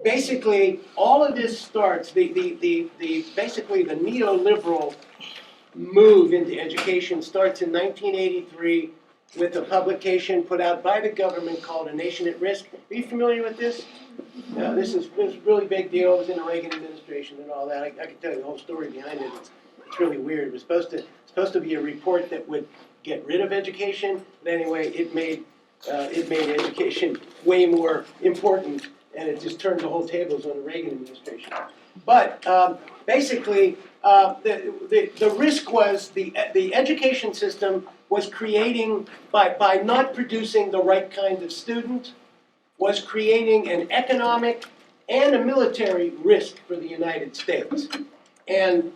basically, all of this starts, basically the neoliberal move into education starts in 1983 with a publication put out by the government called A Nation at Risk. Are you familiar with this? This is a really big deal. It was in the Reagan administration and all that. I can tell you the whole story behind it. It's really weird. It was supposed to be a report that would get rid of education, but anyway, it made education way more important, and it just turned the whole tables on the Reagan administration. But basically, the risk was the education system was creating, by not producing the right kind of student, was creating an economic and a military risk for the United States. And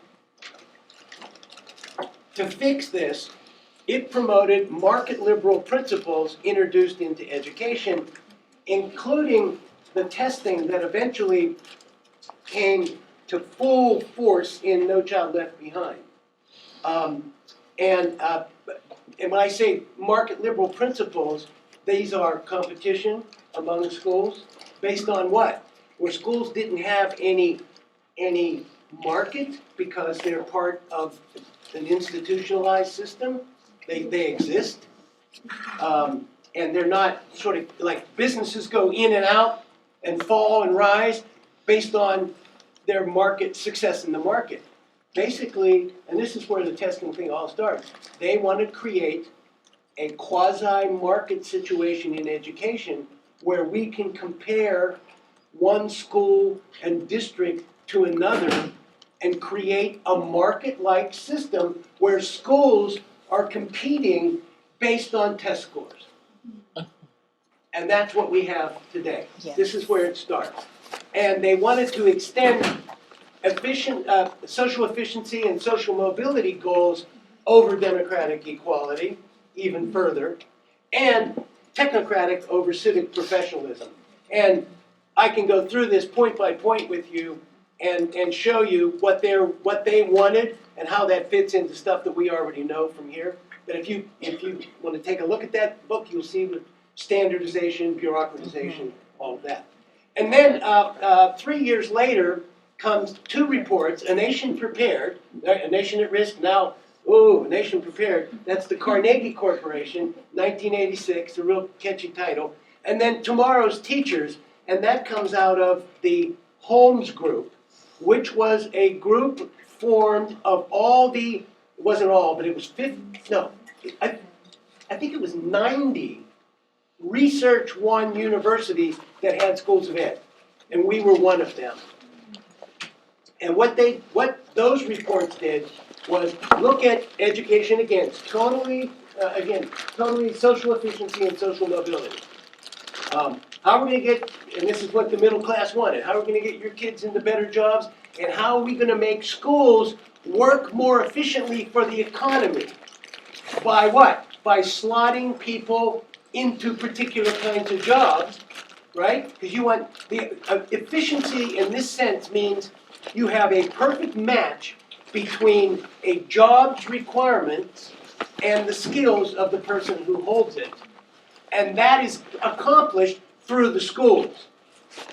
to fix this, it promoted market liberal principles introduced into education, including the testing that eventually came to full force in No Child Left Behind. And when I say market liberal principles, these are competition among schools based on what? Where schools didn't have any market because they're part of an institutionalized system. They exist. And they're not sort of like businesses go in and out and fall and rise based on their market success in the market. Basically, and this is where the testing thing all starts, they want to create a quasi-market situation in education where we can compare one school and district to another and create a market-like system where schools are competing based on test scores. And that's what we have today. Yes. This is where it starts. And they wanted to extend social efficiency and social mobility goals over democratic equality even further, and technocratic over civic professionalism. And I can go through this point by point with you and show you what they wanted and how that fits into stuff that we already know from here. But if you want to take a look at that book, you'll see with standardization, bureaucratization, all of that. And then 3 years later comes two reports: A Nation Prepared, A Nation at Risk, now, A Nation Prepared. That's the Carnegie Corporation, 1986, a real catchy title. And then Tomorrow's Teachers, and that comes out of the Holmes Group, which was a group formed of all the, it wasn't all, but it was I think it was 90 Research One universities that had schools of ed, and we were one of them. And what those reports did was look at education again, totally social efficiency and social mobility. How are we going to get, and this is what the middle class wanted, how are we going to get your kids into better jobs, and how are we going to make schools work more efficiently for the economy? By what? By slotting people into particular kinds of jobs, right? Because you want, the efficiency in this sense means you have a perfect match between a job's requirements and the skills of the person who holds it. And that is accomplished through the schools.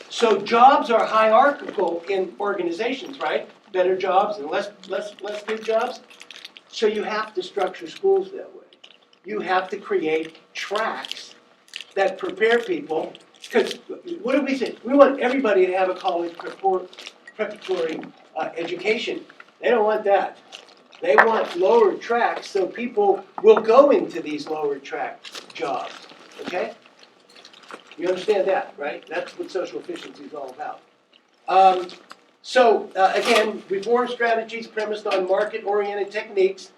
So jobs are hierarchical in organizations, right? Better jobs and less good jobs. So you have to structure schools that way. You have to create tracks that prepare people. Because what do we say? We want everybody to have a college preparatory education. They don't want that. They want lower tracks so people will go into these lower track jobs. Okay? You understand that, right? That's what social efficiency is all about. Again, reform strategies premised on market-oriented techniques,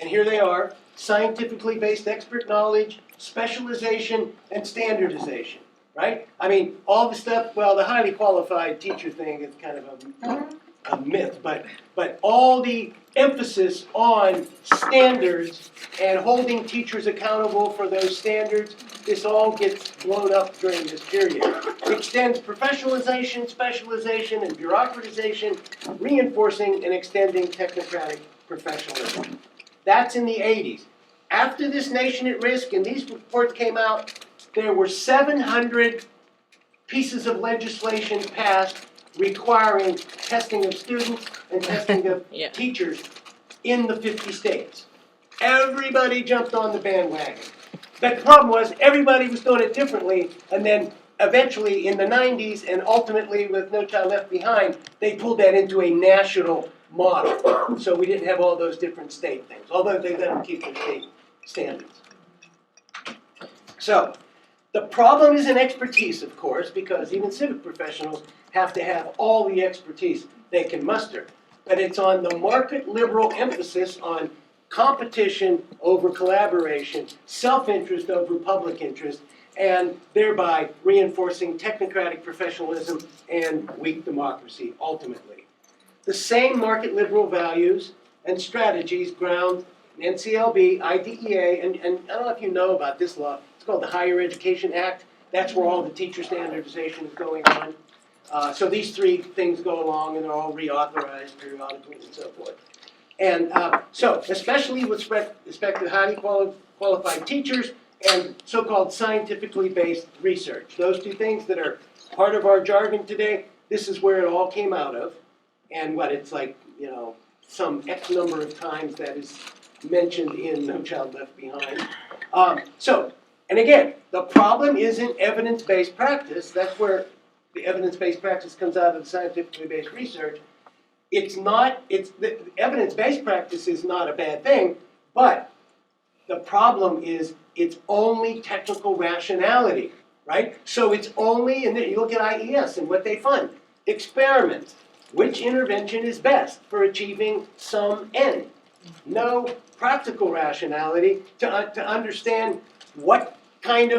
and here they are: scientifically based expert knowledge, specialization, and standardization, right? I mean, all the stuff, well, the highly qualified teacher thing is kind of a myth, but all the emphasis on standards and holding teachers accountable for those standards, this all gets blown up during this period. It extends professionalization, specialization, and bureaucratization, reinforcing and extending technocratic professionalism. That's in the 80s. After this Nation at Risk and these reports came out, there were 700 pieces of legislation passed requiring testing of students and testing of Yeah. teachers in the 50 states. Everybody jumped on the bandwagon. But the problem was everybody was doing it differently, and then eventually in the 90s and ultimately with No Child Left Behind, they pulled that into a national model. So we didn't have all those different state things, although they let them keep their state standards. So the problem is in expertise, of course, because even civic professionals have to have all the expertise they can muster. But it's on the market liberal emphasis on competition over collaboration, self-interest over public interest, and thereby reinforcing technocratic professionalism and weak democracy, ultimately. The same market liberal values and strategies ground NCLB, IDEA, and I don't know if you know about this law, it's called the Higher Education Act. That's where all the teacher standardization is going on. So these three things go along and they're all reauthorized periodically and so forth. And so, especially with respect to highly qualified teachers and so-called scientifically based research. Those two things that are part of our jargon today, this is where it all came out of. And what it's like, you know, some X number of times that is mentioned in No Child Left Behind. And again, the problem isn't evidence-based practice. That's where the evidence-based practice comes out of the scientifically based research. The evidence-based practice is not a bad thing, but the problem is it's only technical rationality, right? So it's only, and then you look at IES and what they fund, experiments. Which intervention is best for achieving some end? No practical rationality to understand what kinds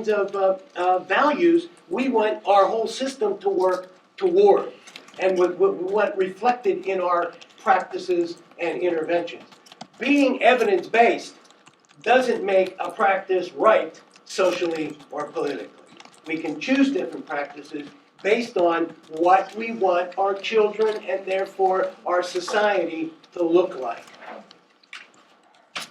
of values we want our whole system to work toward, and what reflected in our practices and interventions. Being evidence-based doesn't make a practice right socially or politically. We can choose different practices based on what we want our children and therefore our society to look like.